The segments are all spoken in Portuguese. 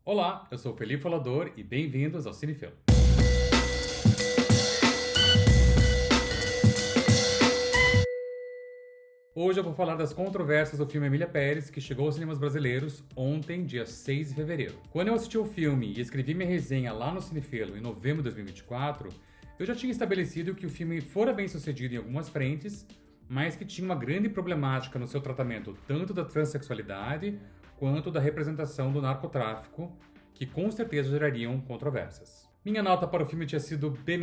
Olá, eu sou o Felipe Falador e bem-vindos ao Cinefilo. Hoje eu vou falar das controvérsias do filme Emília Pérez, que chegou aos cinemas brasileiros ontem, dia 6 de fevereiro. Quando eu assisti o filme e escrevi minha resenha lá no Cinefilo em novembro de 2024, eu já tinha estabelecido que o filme fora bem sucedido em algumas frentes, mas que tinha uma grande problemática no seu tratamento tanto da transexualidade quanto da representação do narcotráfico, que com certeza gerariam controvérsias. Minha nota para o filme tinha sido B-,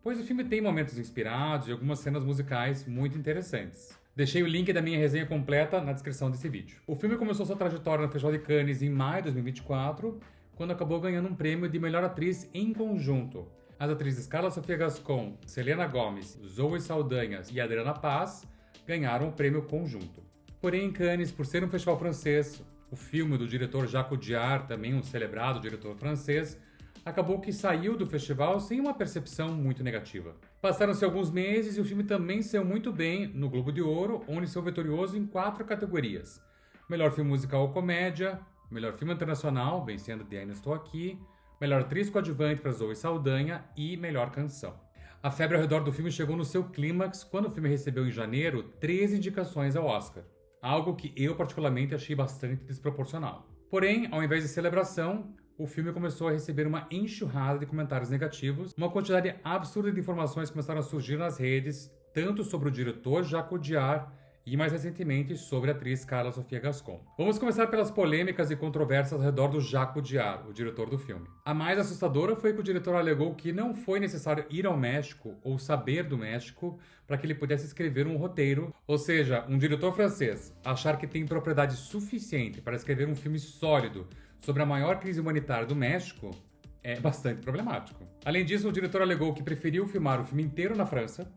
pois o filme tem momentos inspirados e algumas cenas musicais muito interessantes. Deixei o link da minha resenha completa na descrição desse vídeo. O filme começou sua trajetória no Festival de Cannes em maio de 2024, quando acabou ganhando um prêmio de melhor atriz em conjunto. As atrizes Carla Sofia Gascon, Selena Gomez, Zoe Saldanha e Adriana Paz ganharam o prêmio conjunto. Porém, em Cannes, por ser um festival francês, o filme do diretor Jacques Audiard, também um celebrado diretor francês, acabou que saiu do festival sem uma percepção muito negativa. Passaram-se alguns meses e o filme também saiu muito bem no Globo de Ouro, onde saiu vitorioso em 4 categorias. Melhor filme musical ou comédia, melhor filme internacional, vencendo de Ainda Estou Aqui, melhor atriz coadjuvante para Zoe Saldanha e melhor canção. A febre ao redor do filme chegou no seu clímax quando o filme recebeu em janeiro 13 indicações ao Oscar, algo que eu particularmente achei bastante desproporcional. Porém, ao invés de celebração, o filme começou a receber uma enxurrada de comentários negativos, uma quantidade absurda de informações começaram a surgir nas redes, tanto sobre o diretor Jacques Audiard e, mais recentemente, sobre a atriz Carla Sofia Gascon. Vamos começar pelas polêmicas e controvérsias ao redor do Jacques Audiard, o diretor do filme. A mais assustadora foi que o diretor alegou que não foi necessário ir ao México ou saber do México para que ele pudesse escrever um roteiro, ou seja, um diretor francês achar que tem propriedade suficiente para escrever um filme sólido sobre a maior crise humanitária do México é bastante problemático. Além disso, o diretor alegou que preferiu filmar o filme inteiro na França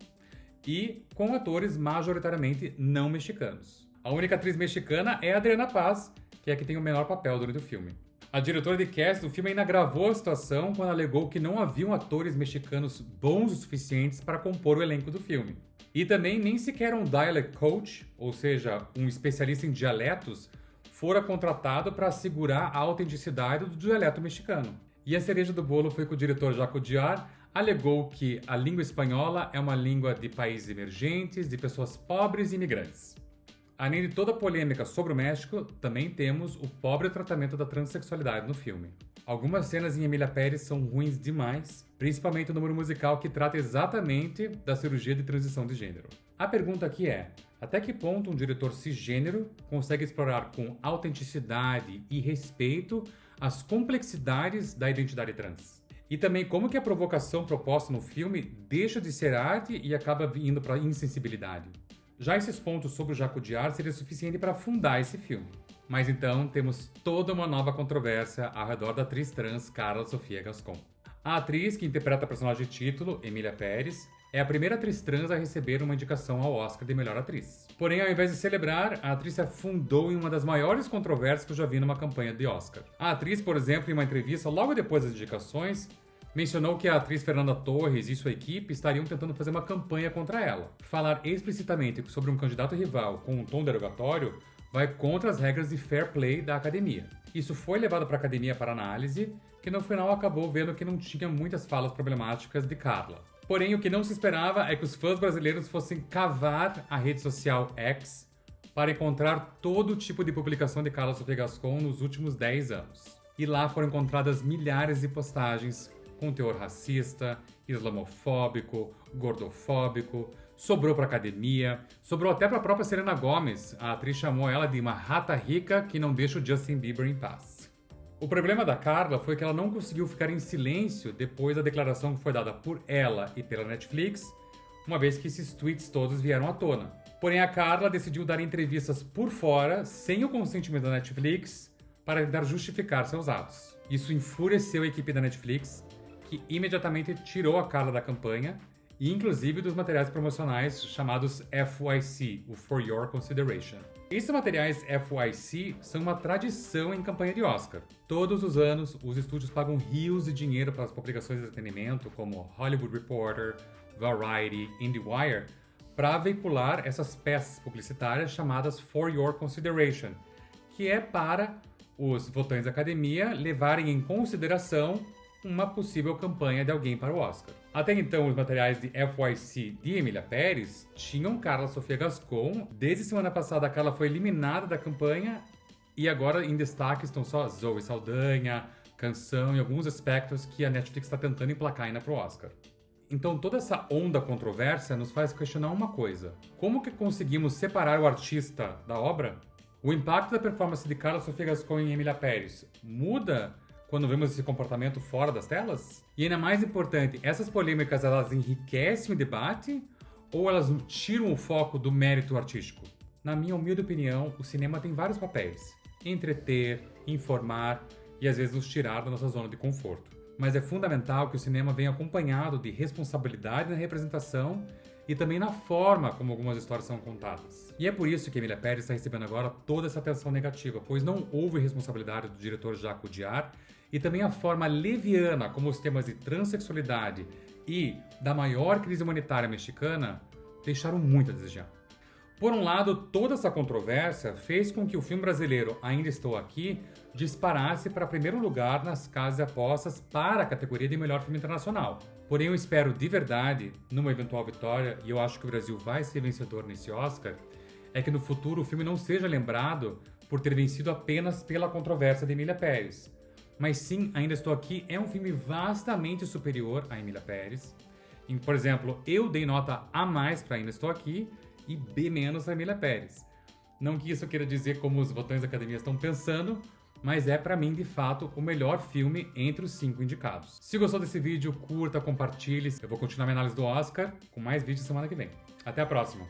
e com atores majoritariamente não mexicanos. A única atriz mexicana é a Adriana Paz, que é a que tem o menor papel durante o filme. A diretora de cast do filme ainda agravou a situação quando alegou que não haviam atores mexicanos bons o suficientes para compor o elenco do filme. E também nem sequer um dialect coach, ou seja, um especialista em dialetos, fora contratado para assegurar a autenticidade do dialeto mexicano. E a cereja do bolo foi que o diretor Jacques Audiard alegou que a língua espanhola é uma língua de países emergentes, de pessoas pobres e imigrantes. Além de toda a polêmica sobre o México, também temos o pobre tratamento da transexualidade no filme. Algumas cenas em Emília Pérez são ruins demais, principalmente o número musical que trata exatamente da cirurgia de transição de gênero. A pergunta aqui é: até que ponto um diretor cisgênero consegue explorar com autenticidade e respeito as complexidades da identidade trans? E também como que a provocação proposta no filme deixa de ser arte e acaba indo para insensibilidade? Já esses pontos sobre o Jacques Audiard seria suficiente para fundar esse filme. Mas então temos toda uma nova controvérsia ao redor da atriz trans Carla Sofia Gascon. A atriz que interpreta a personagem de título, Emília Pérez, é a primeira atriz trans a receber uma indicação ao Oscar de melhor atriz. Porém, ao invés de celebrar, a atriz se afundou em uma das maiores controvérsias que eu já vi numa campanha de Oscar. A atriz, por exemplo, em uma entrevista logo depois das indicações, mencionou que a atriz Fernanda Torres e sua equipe estariam tentando fazer uma campanha contra ela. Falar explicitamente sobre um candidato rival com um tom derogatório vai contra as regras de fair play da academia. Isso foi levado para a academia para análise, que no final acabou vendo que não tinha muitas falas problemáticas de Carla. Porém, o que não se esperava é que os fãs brasileiros fossem cavar a rede social X para encontrar todo tipo de publicação de Carla Sofia Gascon nos últimos 10 anos. E lá foram encontradas milhares de postagens com teor racista, islamofóbico, gordofóbico, sobrou para a academia, sobrou até para a própria Selena Gomez. A atriz chamou ela de uma rata rica que não deixa o Justin Bieber em paz. O problema da Carla foi que ela não conseguiu ficar em silêncio depois da declaração que foi dada por ela e pela Netflix, uma vez que esses tweets todos vieram à tona. Porém, a Carla decidiu dar entrevistas por fora, sem o consentimento da Netflix, para tentar justificar seus atos. Isso enfureceu a equipe da Netflix, que imediatamente tirou a Carla da campanha e inclusive dos materiais promocionais chamados FYC, o For Your Consideration. Esses materiais FYC são uma tradição em campanha de Oscar. Todos os anos, os estúdios pagam rios de dinheiro para as publicações de entretenimento como Hollywood Reporter, Variety, IndieWire, para veicular essas peças publicitárias chamadas For Your Consideration, que é para os votantes da academia levarem em consideração uma possível campanha de alguém para o Oscar. Até então, os materiais de FYC de Emília Pérez tinham Carla Sofia Gascon. Desde semana passada, a Carla foi eliminada da campanha e agora em destaque estão só Zoe Saldanha, Canção e alguns aspectos que a Netflix está tentando emplacar ainda para o Oscar. Então toda essa onda controversa nos faz questionar uma coisa: como que conseguimos separar o artista da obra? O impacto da performance de Carla Sofia Gascon em Emília Pérez muda quando vemos esse comportamento fora das telas? E ainda mais importante, essas polêmicas elas enriquecem o debate ou elas tiram o foco do mérito artístico? Na minha humilde opinião, o cinema tem vários papéis: entreter, informar e às vezes nos tirar da nossa zona de conforto. Mas é fundamental que o cinema venha acompanhado de responsabilidade na representação e também na forma como algumas histórias são contadas. E é por isso que Emília Pérez está recebendo agora toda essa atenção negativa, pois não houve responsabilidade do diretor Jacques Audiard e também a forma leviana como os temas de transexualidade e da maior crise humanitária mexicana deixaram muito a desejar. Por um lado, toda essa controvérsia fez com que o filme brasileiro Ainda Estou Aqui disparasse para primeiro lugar nas casas de apostas para a categoria de melhor filme internacional. Porém, eu espero de verdade, numa eventual vitória, e eu acho que o Brasil vai ser vencedor nesse Oscar, é que no futuro o filme não seja lembrado por ter vencido apenas pela controvérsia de Emília Pérez. Mas sim, Ainda Estou Aqui é um filme vastamente superior a Emília Pérez. Por exemplo, eu dei nota A+ para Ainda Estou Aqui e B- para Emília Pérez. Não que isso queira dizer como os votantes da academia estão pensando, mas é pra mim, de fato, o melhor filme entre os 5 indicados. Se gostou desse vídeo, curta, compartilhe. Eu vou continuar minha análise do Oscar com mais vídeos semana que vem. Até a próxima!